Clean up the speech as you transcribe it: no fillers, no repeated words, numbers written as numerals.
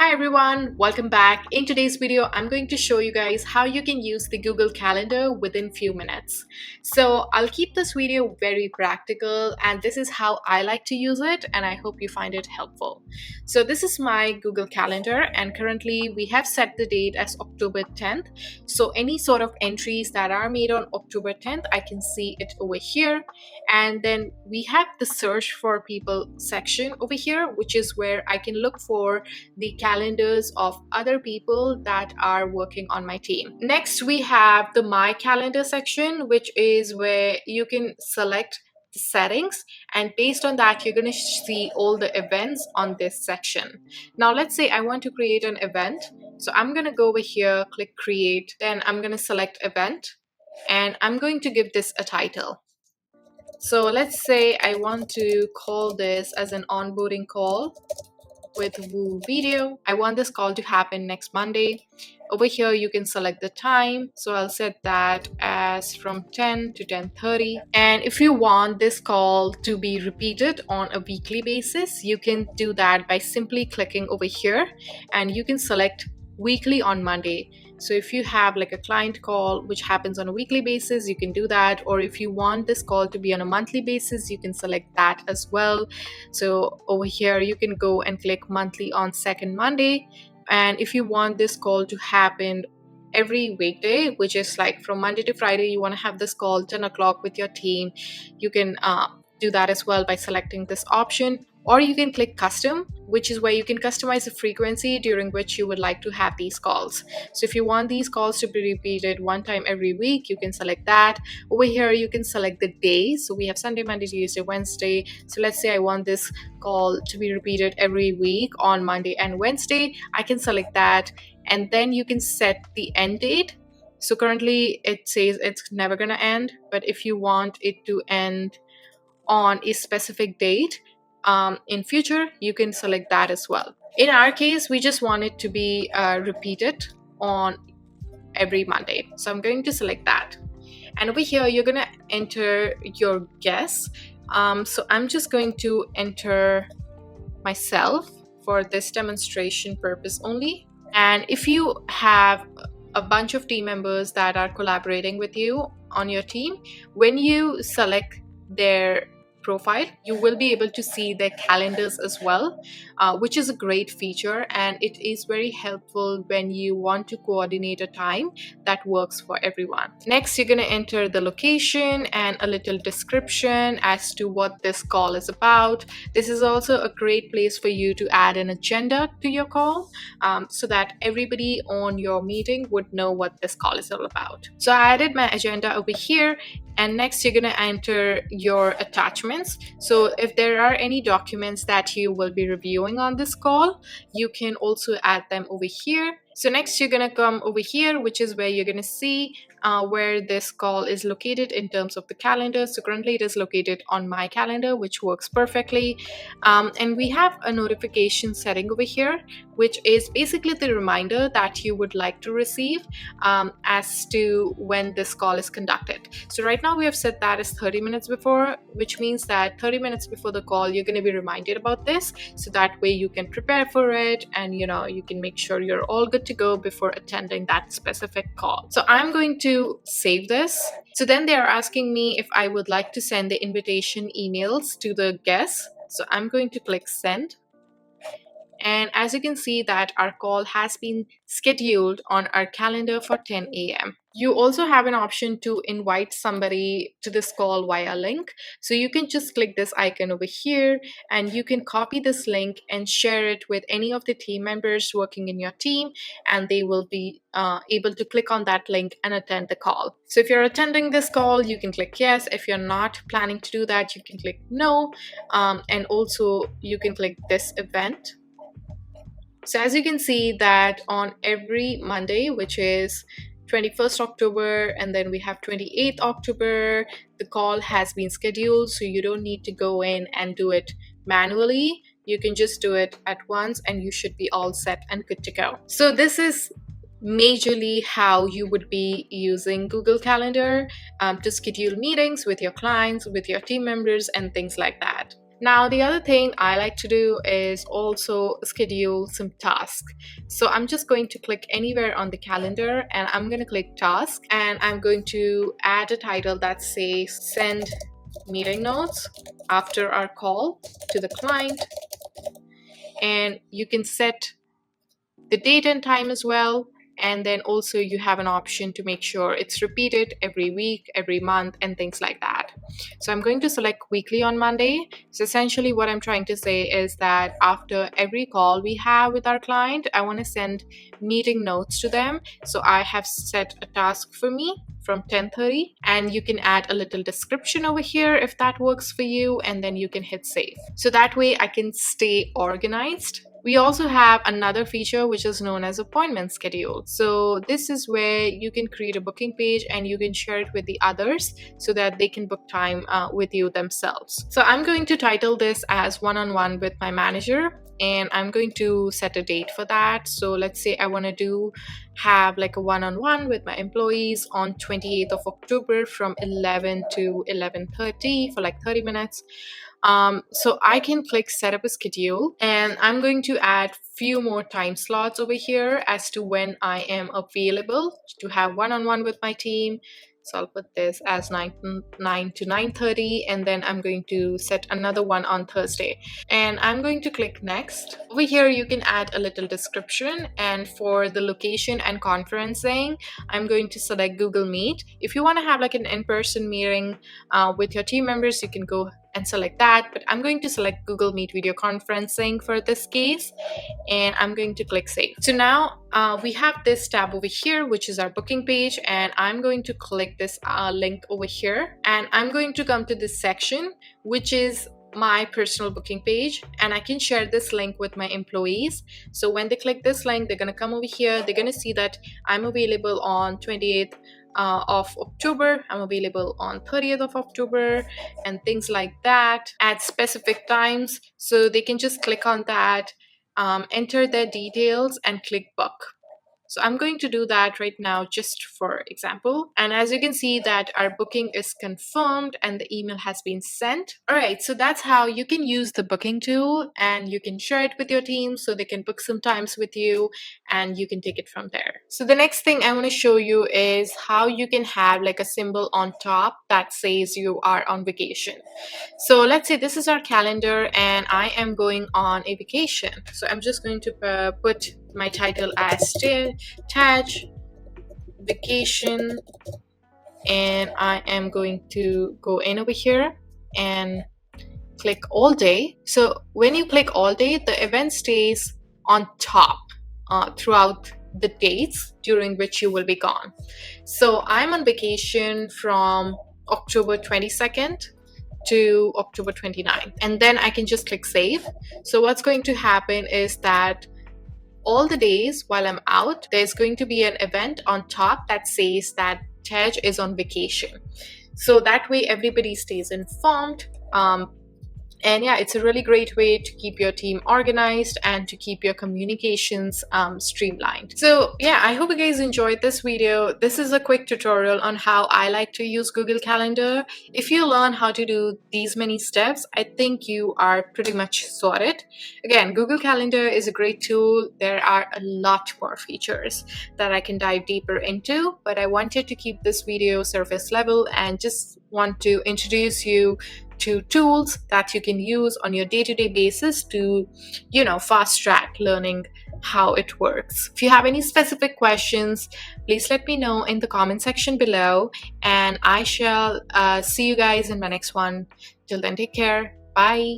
Hi everyone, welcome back. In today's video, I'm going to show you guys how you can use the Google Calendar within few minutes. So I'll keep this video very practical and this is how I like to use it and I hope you find it helpful. So this is my Google Calendar and currently we have set the date as October 10th. So any sort of entries that are made on October 10th, I can see it over here. And then we have the search for people section over here, which is where I can look for the calendars of other people that are working on my team. Next, we have the My Calendar section, which is where you can select the settings, and based on that, you're going to see all the events on this section. Now, let's say I want to create an event. So I'm going to go over here, click create, then I'm going to select event, and I'm going to give this a title. So let's say I want to call this as an onboarding call with Woo video. I want this call to happen next Monday. Over here you can select the time, so I'll set that as from 10 to 10:30. And if you want this call to be repeated on a weekly basis, you can do that by simply clicking over here and you can select weekly on Monday. So if you have like a client call which happens on a weekly basis, you can do that. Or if you want this call to be on a monthly basis, you can select that as well. So over here you can go and click monthly on second Monday. And if you want this call to happen every weekday, which is like from Monday to Friday, you want to have this call 10 o'clock with your team, you can do that as well by selecting this option. Or you can click custom, which is where you can customize the frequency during which you would like to have these calls. So if you want these calls to be repeated one time every week, you can select that. Over here, you can select the day. So we have Sunday, Monday, Tuesday, Wednesday. So let's say I want this call to be repeated every week on Monday and Wednesday. I can select that. And then you can set the end date. So currently it says it's never gonna end, but if you want it to end on a specific date, in future, you can select that as well. In our case, we just want it to be repeated on every Monday. So I'm going to select that. And over here, you're going to enter your guess. So I'm just going to enter myself for this demonstration purpose only. And if you have a bunch of team members that are collaborating with you on your team, when you select their profile, you will be able to see their calendars as well, which is a great feature and it is very helpful when you want to coordinate a time that works for everyone. Next, you're going to enter the location and a little description as to what this call is about. This is also a great place for you to add an agenda to your call, so that everybody on your meeting would know what this call is all about. So I added my agenda over here. And next, you're going to enter your attachments. So if there are any documents that you will be reviewing on this call, you can also add them over here. So next, you're going to come over here, which is where you're going to see where this call is located in terms of the calendar. So currently it is located on my calendar, which works perfectly. And we have a notification setting over here, which is basically the reminder that you would like to receive as to when this call is conducted. So right now we have set that as 30 minutes before, which means that 30 minutes before the call, you're going to be reminded about this. So that way you can prepare for it and you can make sure you're all good to go before attending that specific call. So I'm going to save this. So then they are asking me if I would like to send the invitation emails to the guests. So I'm going to click send. And as you can see that our call has been scheduled on our calendar for 10 a.m. You also have an option to invite somebody to this call via link. So you can just click this icon over here and you can copy this link and share it with any of the team members working in your team, and they will be able to click on that link and attend the call. So if you're attending this call, you can click yes. If you're not planning to do that, you can click no. And also you can click this event. So as you can see that on every Monday, which is 21st October, and then we have 28th October, the call has been scheduled. So you don't need to go in and do it manually. You can just do it at once and you should be all set and good to go. So this is majorly how you would be using Google Calendar to schedule meetings with your clients, with your team members, and things like that. Now, the other thing I like to do is also schedule some tasks. So I'm just going to click anywhere on the calendar and I'm going to click task, and I'm going to add a title that says send meeting notes after our call to the client. And you can set the date and time as well. And then also you have an option to make sure it's repeated every week, every month, and things like that. So I'm going to select weekly on Monday. So essentially what I'm trying to say is that after every call we have with our client, I want to send meeting notes to them. So I have set a task for me from 10:30, and you can add a little description over here if that works for you, and then you can hit save. So that way I can stay organized. We also have another feature which is known as appointment schedule. So this is where you can create a booking page and you can share it with the others so that they can book time with you themselves. So I'm going to title this as one-on-one with my manager, and I'm going to set a date for that. So let's say I want to have like a one-on-one with my employees on 28th of October from 11 to 11:30 for like 30 minutes. So I can click set up a schedule, and I'm going to add few more time slots over here as to when I am available to have one-on-one with my team. So I'll put this as 9 to 9:30, and then I'm going to set another one on Thursday. And I'm going to click next. Over here, you can add a little description. And for the location and conferencing, I'm going to select Google Meet. If you want to have like an in-person meeting with your team members, you can go and select that. But I'm going to select Google Meet video conferencing for this case, and I'm going to click save. So now we have this tab over here, which is our booking page, and I'm going to click this link over here, and I'm going to come to this section, which is my personal booking page, and I can share this link with my employees. So when they click this link, they're going to come over here, they're going to see that I'm available on 28th of October, I'm available on 30th of October, and things like that at specific times. So they can just click on that, enter their details, and click book. So I'm going to do that right now just for example. And as you can see that our booking is confirmed and the email has been sent. All right, so that's how you can use the booking tool, and you can share it with your team so they can book some times with you, and you can take it from there. So the next thing I want to show you is how you can have like a symbol on top that says you are on vacation. So let's say this is our calendar and I am going on a vacation. So I'm just going to put my title as Taj vacation, and I am going to go in over here and click all day. So when you click all day, the event stays on top throughout the dates during which you will be gone. So I'm on vacation from October 22nd to October 29th, and then I can just click save. So what's going to happen is that all the days while I'm out, there's going to be an event on top that says that Tej is on vacation. So that way everybody stays informed. And yeah, it's a really great way to keep your team organized and to keep your communications streamlined. So yeah, I hope you guys enjoyed this video. This is a quick tutorial on how I like to use Google Calendar. If you learn how to do these many steps, I think you are pretty much sorted. Again, Google Calendar is a great tool. There are a lot more features that I can dive deeper into, but I wanted to keep this video surface level and just want to introduce you to tools that you can use on your day-to-day basis to, fast track learning how it works. If you have any specific questions, please let me know in the comment section below, and I shall see you guys in my next one. Till then, take care. Bye.